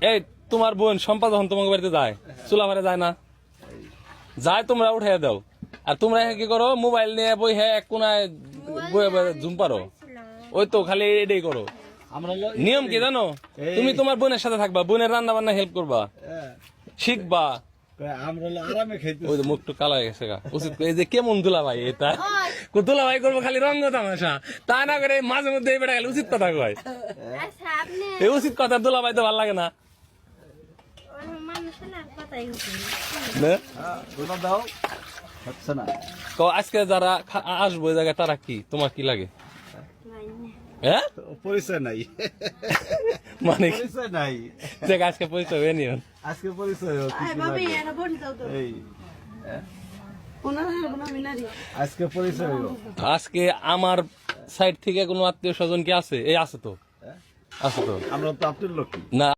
এই তোমার বোন সম্পা যখন তোমাকে বাড়িতে যায় চুলা ভরে যায় না যায় তোমরা উঠাইয়া দাও আর তোমরা কি করো মোবাইল নিয়ে বই হ্যাঁ এক কোনায় জুম পারো ওই তো খালি এটাই করো নিয়ম কি জানো তুমি তোমার বোনের সাথে থাকবা বোনের রান্না বান্না হেল্প করবা শিখবা ওই মুখটু কালা হয়ে গেছে উচিত এই যে কেমন দুলাভাই এটা দুলাভাই করবো খালি রঙ্গ তামাশা তা না করে মাঝে মধ্যে এই বেড়া গেলে উচিত কথা কয় এই উচিত কথা দুলাভাই তো ভালো লাগে না আজকে যারা আসবো ওই জায়গায় তারা কি তোমার কি লাগে হ্যাঁ পরিচয় নাই মানে পরিচয় নাই আজকে পরিচয় হয়ে নিও আজকে পরিচয় আজকে পরিচয় আজকে আমার সাইড থেকে কোনো আত্মীয় স্বজন কি আছে এই আছে তো আছে তো আমরা তো আপনার লোক না